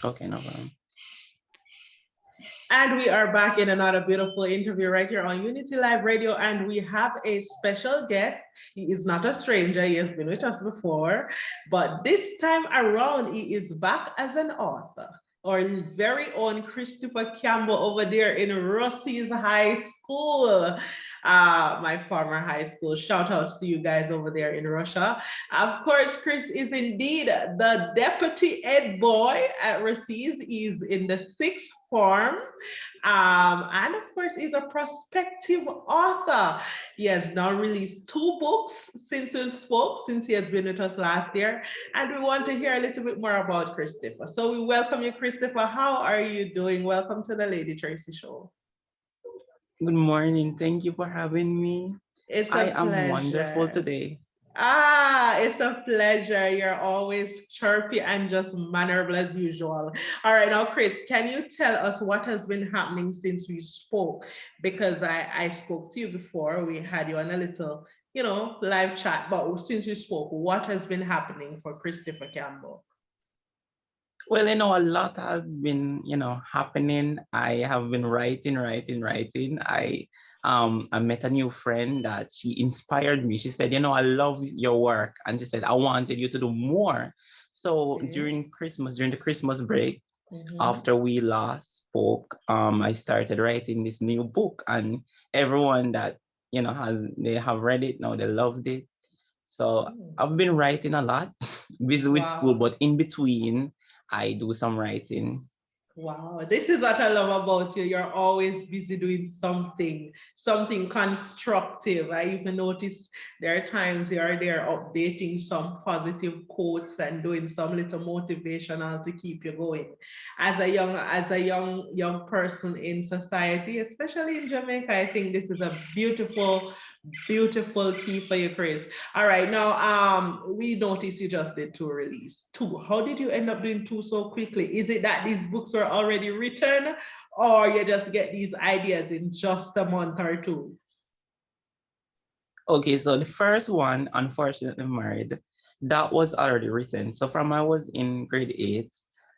Okay, no problem. And we are back in another beautiful interview right here on Unity Live Radio. And we have a special guest. He is not a stranger, he has been with us before, but this time around, he is back as an author. Our very own Christopher Campbell over there in Rossi's High School, my former high school. Shout outs to you guys over there in Russia. Of course, Chris is indeed the deputy head boy at Rossi's. He's in the sixth form. And of course, he's a prospective author. He has now released two books since we spoke, since he has been with us last year. And we want to hear a little bit more about Christopher. So we welcome you, Christopher. How are you doing? Welcome to the Lady Tracey Show. Good morning. Thank you for having me. It's I a am wonderful pleasure. today. It's a pleasure. You're always chirpy and just mannerable as usual. All right, now, Chris, can you tell us what has been happening since we spoke? Because I spoke to you before, we had you on a little, live chat, but since we spoke, what has been happening for Christopher Campbell? Well, a lot has been, happening. I have been writing. I met a new friend that she inspired me. She said, I love your work. And she said, I wanted you to do more. So Okay. during the Christmas break, Mhm. after we last spoke, I started writing this new book, and everyone that, they have read it now, they loved it. So Mm. I've been writing a lot, busy with school, Wow. but in between, I do some writing. Wow, this is what I love about you. You're always busy doing something constructive. I even notice there are times you are there updating some positive quotes and doing some little motivational to keep you going. As a young person in society, especially in Jamaica, I think this is a beautiful key for your Chris. All right, now we noticed you just did two release. Two. How did you end up doing two so quickly? Is it that these books were already written, or you just get these ideas in just a month or two? Okay, so the first one, Unfortunately Married, that was already written. So from I was in grade 8,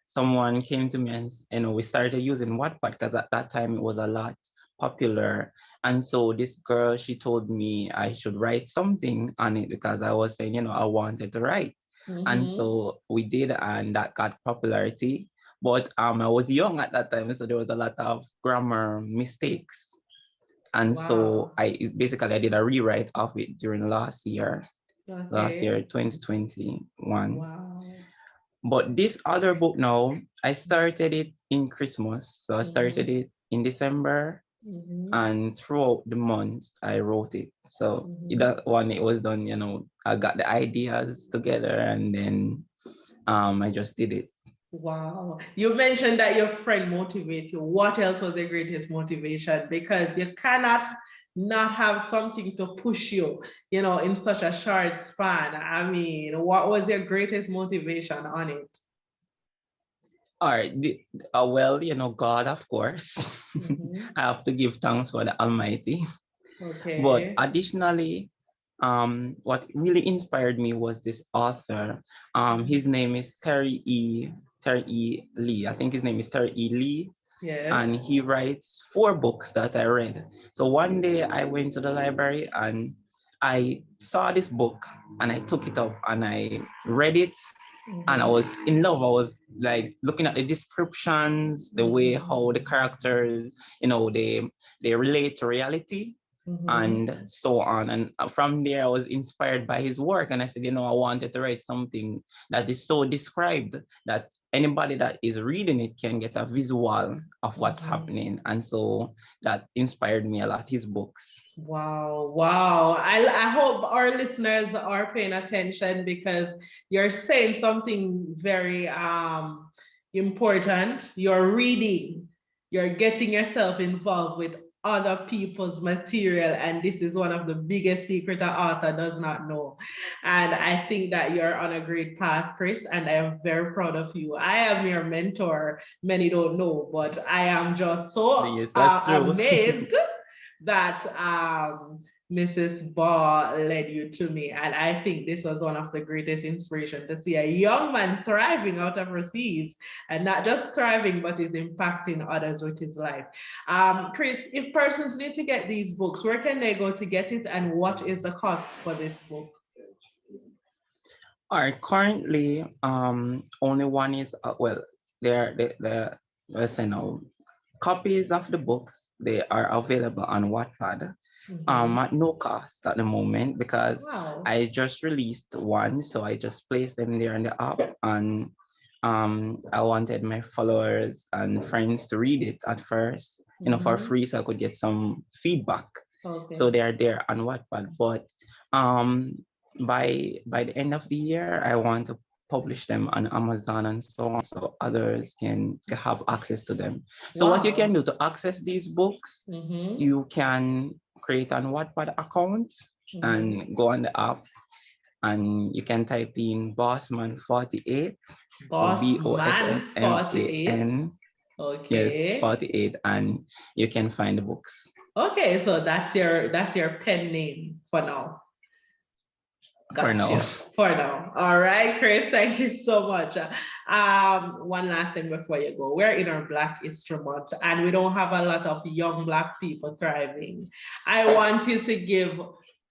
someone came to me and we started using Wattpad because at that time it was a lot popular. And so this girl, she told me I should write something on it because I was saying, I wanted to write. And Mm-hmm. so we did, and that got popularity. But I was young at that time, so there was a lot of grammar mistakes. And so Wow. I did a rewrite of it during last Okay. year, 2021. Wow. But this other book now, I started it in Christmas. So I started Mm-hmm. it in December, Mm-hmm. and throughout the month I wrote it. So Mm-hmm. that one, it was done, I got the ideas together, and then I just did it. Wow. You mentioned that your friend motivated you. What else was your greatest motivation? Because you cannot not have something to push you, in such a short span. I mean, what was your greatest motivation on it? All right. Well, God, of course. Mhm. I have to give thanks for the Almighty. But Okay. additionally, what really inspired me was this author. His Mhm. name is Terry E. Lee. I think his name is Terry E. Lee, and Yes. he writes 4 books that I read. So one day I went to the library and I saw this book, and I took it up and I read it, and I Mhm. was in love. I was like looking at the descriptions, the way Mhm. how the characters, they relate to reality Mhm. and so on. And from there, I was inspired by his work. And I said, I wanted to write something that is so described that anybody that is reading it can get a visual of what's Mhm. happening. And so that inspired me a lot, his books. Wow, wow. I hope our listeners are paying attention because you're saying something very important. You're reading, you're getting yourself involved with other people's material, and this is one of the biggest secret an author does not know. And I think that you're on a great path, Chris, and I am very proud of you. I am your mentor. Many don't know, but I am just so Yes, that's true. amazed that Mrs. Barr led you to me. And I think this was one of the greatest inspiration to see a young man thriving out of overseas and not just thriving, but is impacting others with his life. Chris, if persons need to get these books, where can they go to get it and what is the cost for this book? All right, currently, only one is, well, the let's say now, copies of the books, they are available on Wattpad, at no cost at the moment because Wow. I just released one, so I just placed them there in the app, and I wanted my followers and friends to read it at first, for free, so I could get some feedback. Okay. So they are there on Wattpad, but by the end of the year, I want to publish them on Amazon and so on, so others can have access to them. So what you can Wow. do to access these books, you can create an Wattpad account and go on the app, and you can type in Bossman 48. So Boss Man 48. BOSSMAN, yes, Okay. 48, and you can find the books. Okay, so that's your pen name for now. For now. Gotcha. For now. All right, Chris, thank you so much. One last thing before you go. We're in our Black History Month and we don't have a lot of young Black people thriving. I want you to give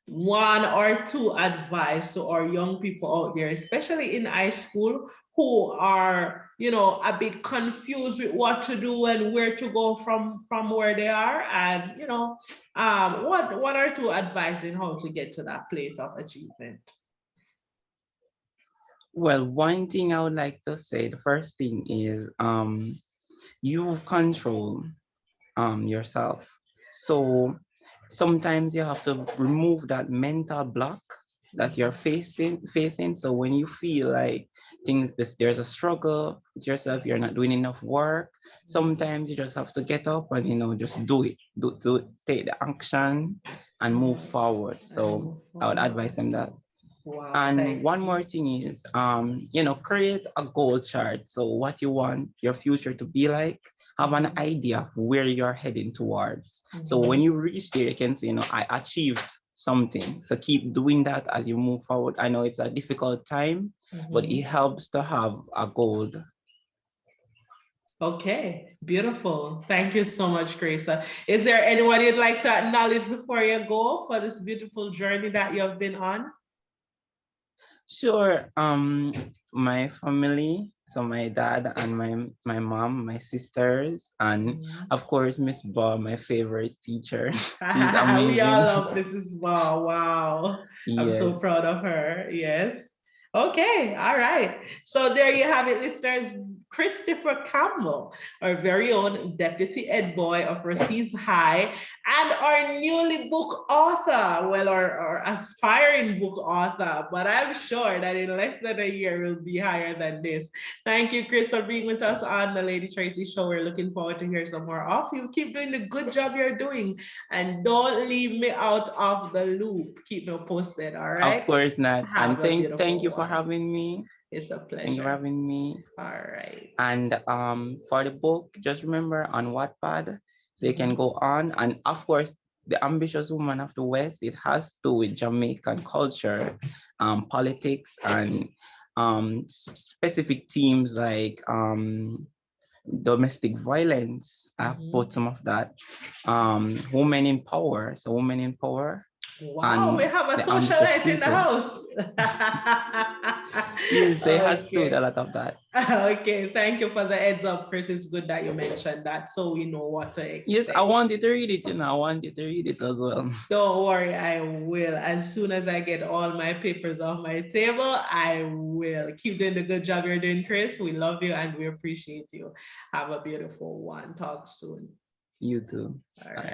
one or two advice to our young people out there, especially in high school, who are, a bit confused with what to do and where to go from where they are. And, what are two advice in how to get to that place of achievement? Well, one thing I would like to say, the first thing is you control yourself. So sometimes you have to remove that mental block that you're facing. So when you feel like there's a struggle with yourself, you're not doing enough work, sometimes you just have to get up and just do it. Take the action and move forward. So I would advise them that. Wow, And thank one you. more thing is, create a goal chart. So what you want your future to be like, have an idea of where you're heading towards. So when you reach there, you can say, I achieved something. So keep doing that as you move forward. I know it's a difficult time, but it helps to have a goal. Okay, beautiful. Thank you so much, Grace. Is there anyone you'd like to acknowledge before you go for this beautiful journey that you have been on? Sure. My family, so my dad and my mom, my sisters, and of course Miss Bob, my favorite teacher. She's We all amazing. love Mrs. Wow. Wow. I'm so Yes. proud of her. Yes. Okay. All right. So there you have it, listeners. Christopher Campbell, our very own deputy ed boy of Racines High, and our newly book author, well, our aspiring book author, but I'm sure that in less than a year will be higher than this. Thank you, Chris, for being with us on the Lady Tracey Show. We're looking forward to hear some more of you. Keep doing the good job you're doing, and don't leave me out of the loop. Keep me posted, all Of right? course not. Have And a thank beautiful you for one. having me. It's a Thank you for pleasure. having me. All right. And for the book, just remember on Wattpad, so you can go on. And of course, The Ambitious Woman of the West, it has to do with Jamaican culture, politics, and specific themes like domestic violence. I've put some of that. Women in power. So women in power. Wow, we And have a the ambitious socialite in the people. house. Yes, they has to do with Okay. a lot of that. Okay, thank you for the heads up, Chris. It's good that you mentioned that so we know what to Yes, I expect. want you to read it, I want you to read it as well. Don't worry, I will. As soon as I get all my papers off my table, I will. Keep doing the good job you're doing, Chris. We love you and we appreciate you. Have a beautiful one. Talk soon. You too. All All right. right.